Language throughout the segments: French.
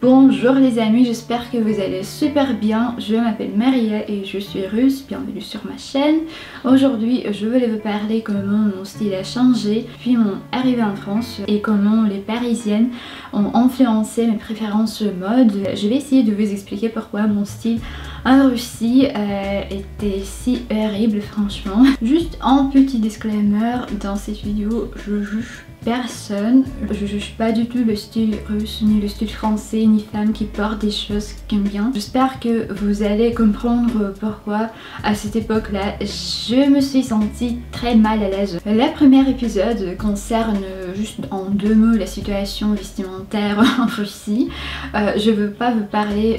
Bonjour les amis, j'espère que vous allez super bien. Je m'appelle Maria et je suis russe, bienvenue sur ma chaîne. Aujourd'hui je voulais vous parler comment mon style a changé depuis mon arrivée en France et comment les parisiennes ont influencé mes préférences mode. Je vais essayer de vous expliquer pourquoi mon style en Russie était si horrible franchement. Juste un petit disclaimer, dans cette vidéo je juge personne, je juge pas du tout le style russe ni le style français ni femme qui portent des choses qu'aime bien. J'espère que vous allez comprendre pourquoi à cette époque là je me suis sentie très mal à l'aise. Le premier épisode concerne juste en deux mots la situation vestimentaire en Russie. Je veux pas vous parler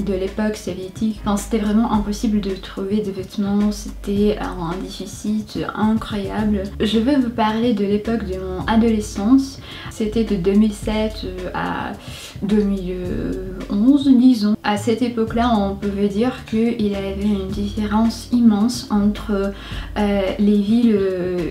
de l'époque soviétique quand c'était vraiment impossible de trouver des vêtements, c'était un déficit incroyable. Je veux vous parler de l'époque de mon adolescence, c'était de 2007 à 2011 disons. À cette époque là on pouvait dire qu'il y avait une différence immense entre les villes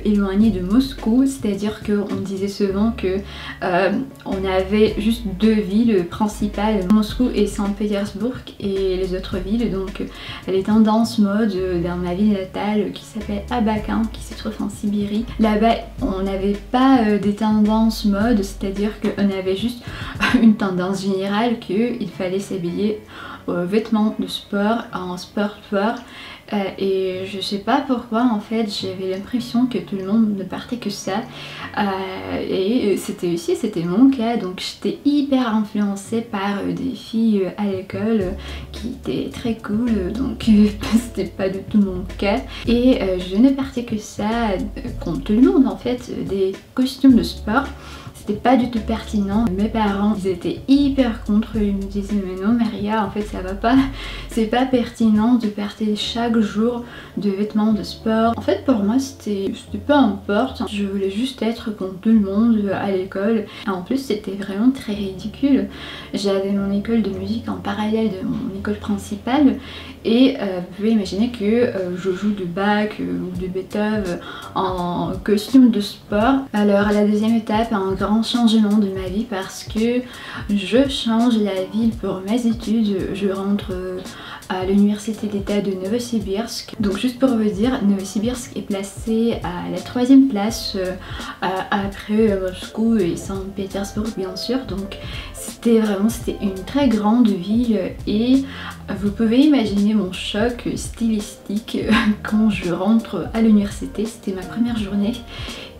éloignées de Moscou, c'est à dire qu'on disait souvent que on avait juste deux villes principales, Moscou et Saint-Pétersbourg, et les autres villes, donc les tendances mode dans ma ville natale qui s'appelle Abakan, qui se trouve en Sibérie. Là-bas on n'avait pas des tendances mode, c'est-à-dire qu'on avait juste une tendance générale qu'il fallait s'habiller vêtements de sport, en sportwear, et je sais pas pourquoi en fait j'avais l'impression que tout le monde ne partait que ça, et c'était mon cas, donc j'étais hyper influencée par des filles à l'école qui étaient très cool, donc c'était pas du tout mon cas, et je ne partais que ça comme tout le monde en fait, des costumes de sport. C'était pas du tout pertinent. Mes parents ils étaient hyper contre, ils me disaient mais non Maria en fait ça va pas, c'est pas pertinent de porter chaque jour de vêtements de sport. En fait pour moi c'était peu importe, je voulais juste être comme tout le monde à l'école. En plus c'était vraiment très ridicule, j'avais mon école de musique en parallèle de mon école principale et vous pouvez imaginer que je joue du Bach ou du Beethoven en costume de sport. Alors à la deuxième étape, un grand changement de ma vie parce que je change la ville pour mes études, je rentre à l'université d'état de Novosibirsk. Donc juste pour vous dire, Novosibirsk est placé à la 3e place après Moscou et Saint-Pétersbourg bien sûr, donc c'était une très grande ville et vous pouvez imaginer mon choc stylistique quand je rentre à l'université. C'était ma première journée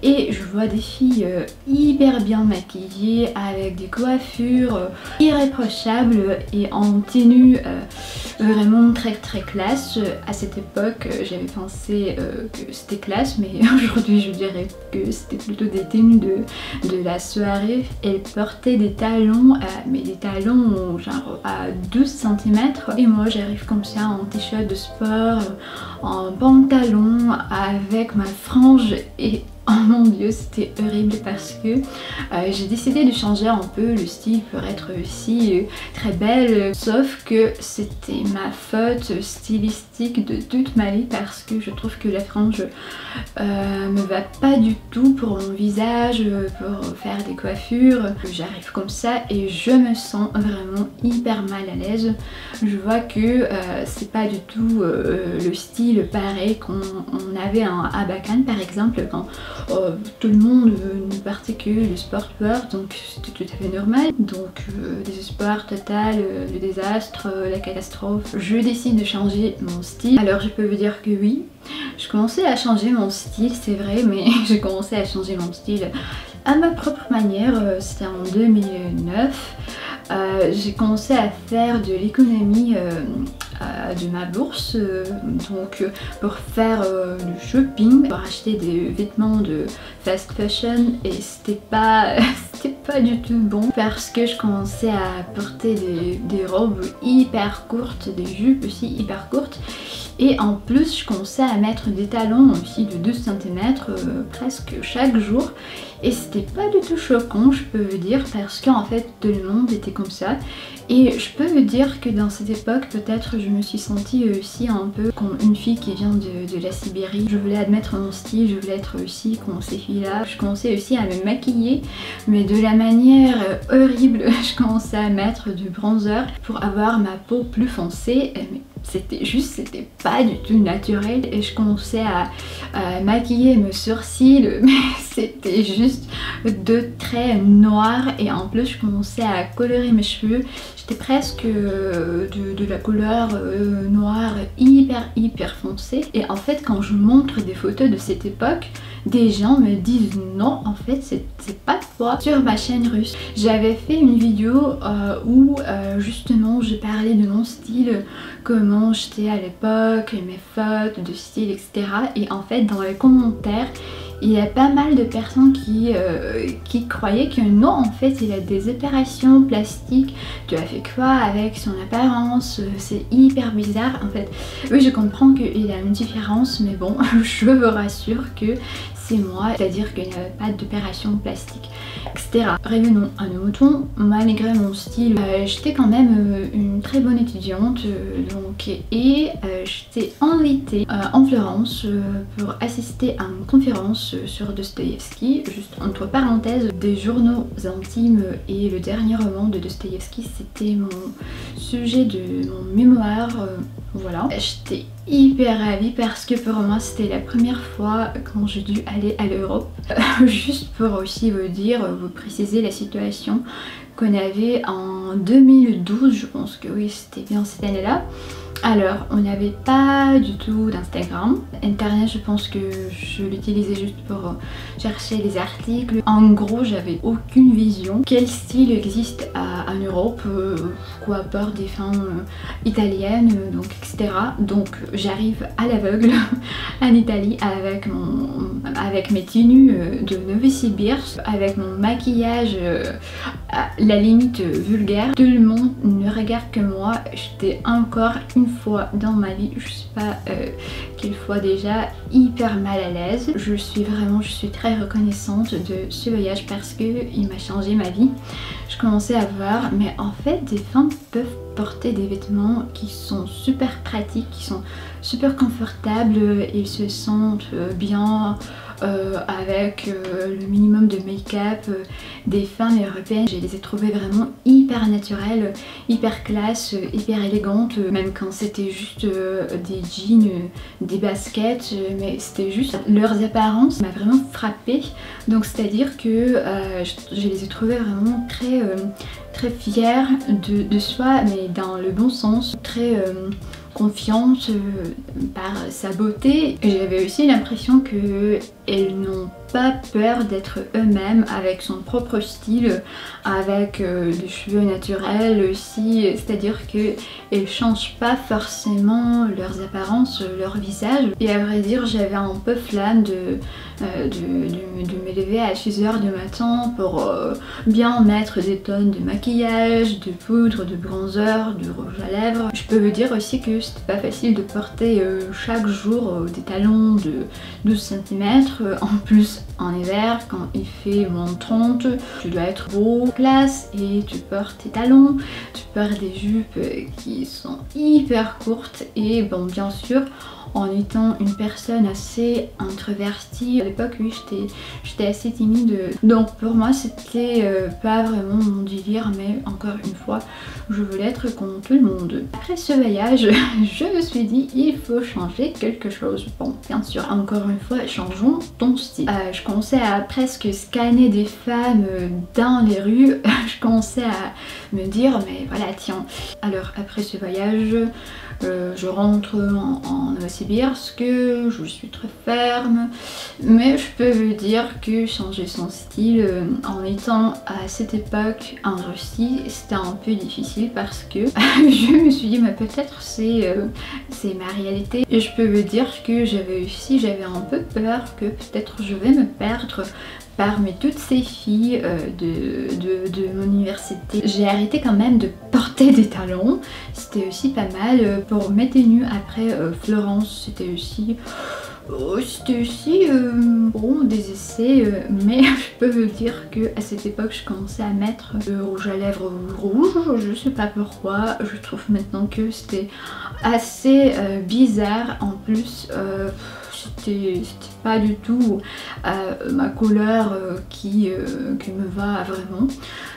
et je vois des filles hyper bien maquillées avec des coiffures irréprochables et en tenue vraiment très classe. À cette époque j'avais pensé que c'était classe, mais aujourd'hui je dirais que c'était plutôt des tenues de la soirée. Elles portaient des talons, mais des talons genre à 12 cm et moi j'arrive comme ça en t-shirt de sport, en pantalon avec ma frange et oh mon dieu c'était horrible parce que j'ai décidé de changer un peu le style pour être aussi très belle, sauf que c'était ma faute stylistique de toute ma vie parce que je trouve que la frange me va pas du tout pour mon visage, pour faire des coiffures. J'arrive comme ça et je me sens vraiment hyper mal à l'aise. Je vois que c'est pas du tout le style pareil qu'on avait à Abakan par exemple, quand tout le monde ne partait que le sportwear, donc c'était tout à fait normal. Donc désespoir total, le désastre, la catastrophe. Je décide de changer mon style. Alors je peux vous dire que oui, je commençais à changer mon style, c'est vrai, mais j'ai commencé à changer mon style à ma propre manière. C'était en 2009. J'ai commencé à faire de l'économie de ma bourse, donc pour faire du shopping, pour acheter des vêtements de fast fashion, et c'était pas du tout bon parce que je commençais à porter des robes hyper courtes, des jupes aussi hyper courtes, Et en plus je commençais à mettre des talons aussi de 2 cm presque chaque jour. Et c'était pas du tout choquant, je peux vous dire, parce qu'en fait tout le monde était comme ça. Et je peux vous dire que dans cette époque, peut-être je me suis sentie aussi un peu comme une fille qui vient de la Sibérie. Je voulais admettre mon style, je voulais être aussi comme ces filles-là. Je commençais aussi à me maquiller, mais de la manière horrible. Je commençais à mettre du bronzer pour avoir ma peau plus foncée. C'était pas du tout naturel, et je commençais à maquiller mes sourcils, mais c'était juste 2 traits noirs, et en plus je commençais à colorer mes cheveux. J'étais presque de la couleur noire hyper foncée. Et en fait quand je montre des photos de cette époque, des gens me disent non, en fait c'est pas toi. Sur ma chaîne russe, j'avais fait une vidéo où justement je parlais de mon style, comment j'étais à l'époque, mes fautes de style, etc. Et en fait dans les commentaires, il y a pas mal de personnes qui croyaient que non, en fait il a des opérations plastiques, tu as fait quoi avec son apparence, c'est hyper bizarre. En fait oui, je comprends qu'il y a une différence, mais bon, je vous rassure que c'est moi, c'est-à-dire qu'il n'y avait pas d'opération plastique, etc. Revenons à nos moutons. Malgré mon style, j'étais quand même une très bonne étudiante, j'étais invitée en Florence pour assister à une conférence sur Dostoïevski. Juste entre parenthèses, des journaux intimes et le dernier roman de Dostoïevski, c'était mon sujet de mon mémoire. Voilà, j'étais hyper ravie parce que pour moi c'était la première fois quand j'ai dû aller à l'Europe. Juste pour aussi vous dire, vous préciser la situation qu'on avait en 2012, je pense que oui, c'était bien cette année-là. Alors, on n'avait pas du tout d'Instagram. Internet, je pense que je l'utilisais juste pour chercher des articles. En gros, j'avais aucune vision. Quel style existe en Europe, quoi portent des femmes italiennes, donc etc. Donc, j'arrive à l'aveugle en Italie avec mes tenues de Novosibirsk, avec mon maquillage à la limite vulgaire. Tout le monde ne regarde que moi. J'étais encore une fois dans ma vie, je sais pas quelle fois déjà, hyper mal à l'aise. Je suis très reconnaissante de ce voyage parce que il m'a changé ma vie. Je commençais à voir, mais en fait des femmes peuvent porter des vêtements qui sont super pratiques, qui sont super confortables, ils se sentent bien avec le minimum de make-up. Des femmes européennes, je les ai trouvées vraiment hyper naturelles, hyper classe, hyper élégantes, même quand c'était juste des jeans, des baskets, mais c'était juste leurs apparences m'a vraiment frappée. Donc c'est à dire que je les ai trouvées vraiment très fières de soi, mais dans le bon sens, très confiante par sa beauté. J'avais aussi l'impression qu'elles n'ont pas peur d'être eux-mêmes avec son propre style, avec des cheveux naturels aussi, c'est-à-dire qu'elles changent pas forcément leurs apparences, leur visage. Et à vrai dire, j'avais un peu flamme de me lever à 6h du matin pour bien mettre des tonnes de maquillage, de poudre, de bronzer, de rouge à lèvres. Je peux vous dire aussi que c'était pas facile de porter chaque jour des talons de 12 cm. En plus en hiver, quand il fait moins 30, tu dois être beau, classe, et tu portes tes talons, tu portes des jupes qui sont hyper courtes. Et bon, bien sûr, en étant une personne assez introvertie, à l'époque oui, j'étais assez timide, donc pour moi c'était pas vraiment mon délire, mais encore une fois je voulais être comme tout le monde. Après ce voyage, je me suis dit il faut changer quelque chose. Bon, bien sûr, encore une fois, changeons ton style. Je commençais à presque scanner des femmes dans les rues. Je commençais à me dire mais voilà, tiens. Alors après ce voyage, je rentre en Novosibirsk, je suis très ferme, mais je peux vous dire que changer son style en étant à cette époque en Russie, c'était un peu difficile parce que je me suis dit mais peut-être c'est ma réalité. Et je peux vous dire que j'avais un peu peur que peut-être je vais me perdre parmi toutes ces filles de mon université. J'ai arrêté quand même de porter des talons, c'était aussi pas mal. Pour mes tenues après Florence, c'était aussi bon, des essais, mais je peux vous dire que à cette époque je commençais à mettre le rouge à lèvres rouge, je sais pas pourquoi, je trouve maintenant que c'était assez bizarre. En plus c'était pas du tout ma couleur qui me va vraiment,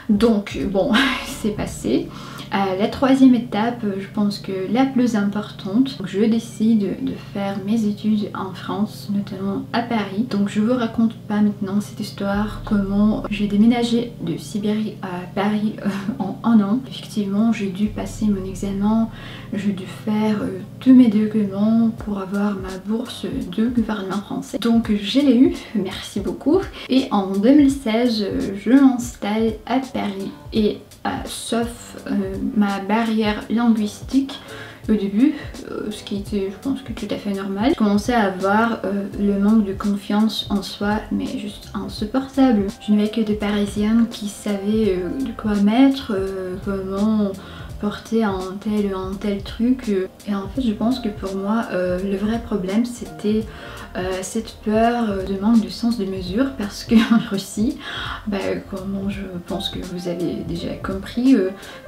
donc bon c'est passé. La troisième étape, je pense que la plus importante, je décide de faire mes études en France, notamment à Paris. Donc je vous raconte pas maintenant cette histoire, comment j'ai déménagé de Sibérie à Paris en un an. Effectivement, j'ai dû passer mon examen, j'ai dû faire tous mes documents pour avoir ma bourse de gouvernement français. Donc je l'ai eu, merci beaucoup. Et en 2016, je m'installe à Paris et sauf ma barrière linguistique au début, ce qui était je pense que tout à fait normal, je commençais à avoir le manque de confiance en soi, mais juste insupportable. Je n'avais que des Parisiennes qui savaient de quoi mettre, comment porter un tel truc, et en fait je pense que pour moi le vrai problème c'était cette peur de manque de sens de mesure, parce qu'en Russie, comment je pense que vous avez déjà compris,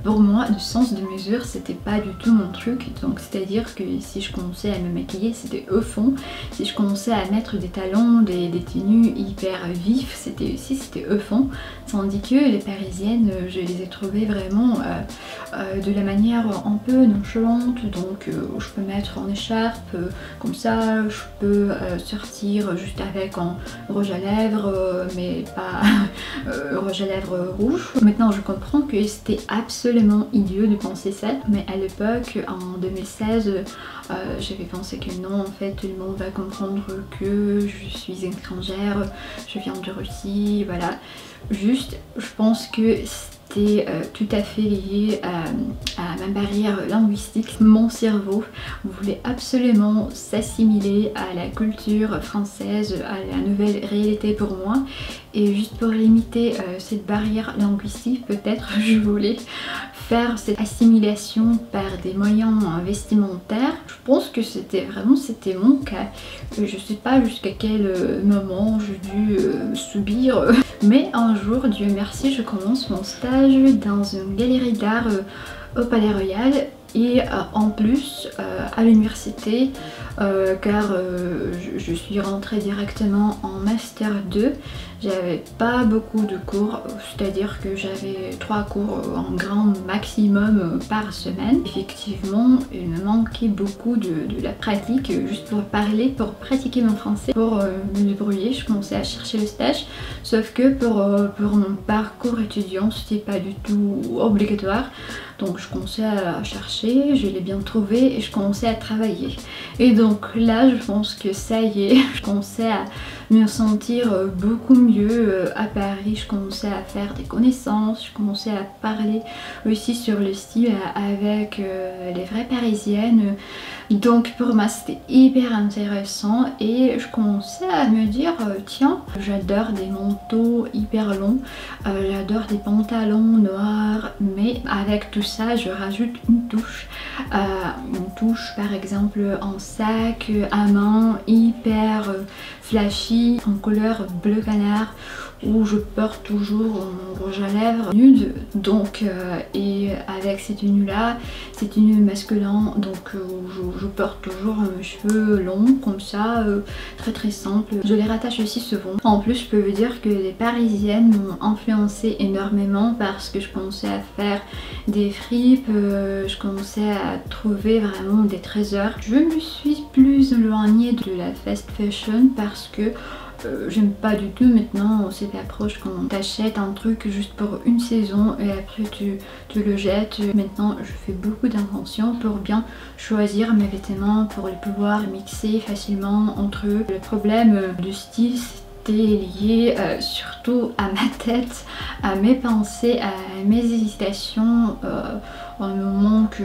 pour moi le sens de mesure c'était pas du tout mon truc. Donc c'est à dire que si je commençais à me maquiller c'était au fond, si je commençais à mettre des talons, des tenues hyper vifs, c'était au fond, tandis que les Parisiennes je les ai trouvées vraiment de la manière un peu nonchalante. Donc je peux mettre en écharpe comme ça, je peux sortir juste avec un rouge à lèvres, mais pas rouge à lèvres rouge. Maintenant je comprends que c'était absolument idiot de penser ça, mais à l'époque en 2016 j'avais pensé que non, en fait tout le monde va comprendre que je suis étrangère, je viens de Russie, voilà. Juste je pense que c'était tout à fait lié à ma barrière linguistique. Mon cerveau voulait absolument s'assimiler à la culture française, à la nouvelle réalité pour moi, et juste pour limiter cette barrière linguistique, peut-être je voulais faire cette assimilation par des moyens vestimentaires. Je pense que c'était mon cas. Je sais pas jusqu'à quel moment j'ai dû subir, mais un jour, Dieu merci, je commence mon stage dans une galerie d'art au Palais Royal, et en plus à l'université, car je suis rentrée directement en master 2. J'avais pas beaucoup de cours, c'est-à-dire que j'avais 3 cours en grand maximum par semaine. Effectivement, il me manquait beaucoup de la pratique, juste pour parler, pour pratiquer mon français, pour me débrouiller. Je commençais à chercher le stage, sauf que pour mon parcours étudiant, c'était pas du tout obligatoire. Donc je commençais à chercher, je l'ai bien trouvé et je commençais à travailler. Et donc là, je pense que ça y est, je commençais à me sentir beaucoup mieux à Paris. Je commençais à faire des connaissances, je commençais à parler aussi sur le style avec les vraies Parisiennes. Donc pour moi c'était hyper intéressant, et je commençais à me dire tiens, j'adore des manteaux hyper longs, j'adore des pantalons noirs, mais avec tout ça je rajoute une touche par exemple en sac à main hyper flashy en couleur bleu canard, où je porte toujours mon rouge à lèvres nude. Donc et avec cette tenue là, c'est tenue masculin, donc je porte toujours mes cheveux longs comme ça, très simple. Je les rattache aussi souvent. En plus je peux vous dire que les Parisiennes m'ont influencé énormément, parce que je commençais à faire des fripes, je commençais à trouver vraiment des trésors. Je me suis plus éloignée de la fast fashion parce que j'aime pas du tout maintenant cette approche quand t'achètes un truc juste pour une saison et après tu le jettes. Maintenant je fais beaucoup d'intention pour bien choisir mes vêtements, pour les pouvoir mixer facilement entre eux. Le problème du style c'était lié surtout à ma tête, à mes pensées, à mes hésitations, un manque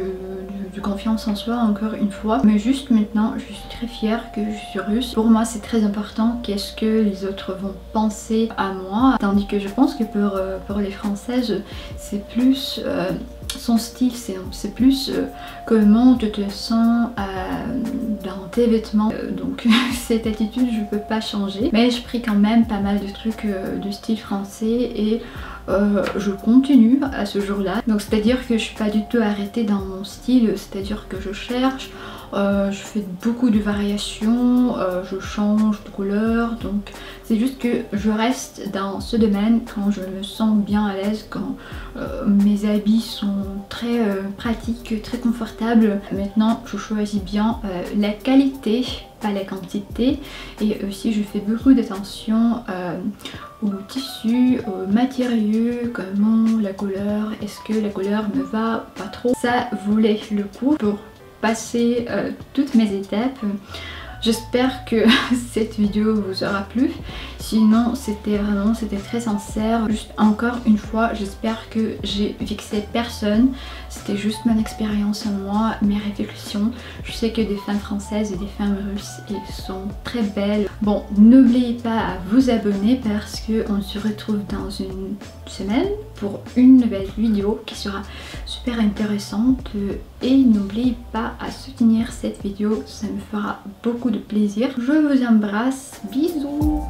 de confiance en soi encore une fois. Mais juste maintenant je suis très fière que je suis russe. Pour moi c'est très important qu'est-ce que les autres vont penser à moi, tandis que je pense que pour les Françaises c'est plus son style, c'est plus comment tu te sens dans tes vêtements. Donc cette attitude je peux pas changer, mais je pris quand même pas mal de trucs de style français et je continue à ce jour-là. Donc c'est à dire que je suis pas du tout arrêtée dans mon style, c'est à dire que je cherche, je fais beaucoup de variations, je change de couleur, donc c'est juste que je reste dans ce domaine quand je me sens bien à l'aise, quand mes habits sont très pratiques, très confortables. Maintenant je choisis bien la qualité, pas la quantité, et aussi je fais beaucoup d'attention au tissu, aux matériaux, comment la couleur, est-ce que la couleur me va pas trop. Ça valait le coup pour passer toutes mes étapes. J'espère que cette vidéo vous aura plu. Sinon c'était très sincère. Juste encore une fois, j'espère que j'ai vexé personne. C'était juste mon expérience à moi, mes réflexions. Je sais que des femmes françaises et des femmes russes, elles sont très belles. Bon, n'oubliez pas à vous abonner parce que on se retrouve dans une semaine pour une nouvelle vidéo qui sera super intéressante. Et n'oubliez pas à soutenir cette vidéo, ça me fera beaucoup de plaisir. Je vous embrasse, bisous.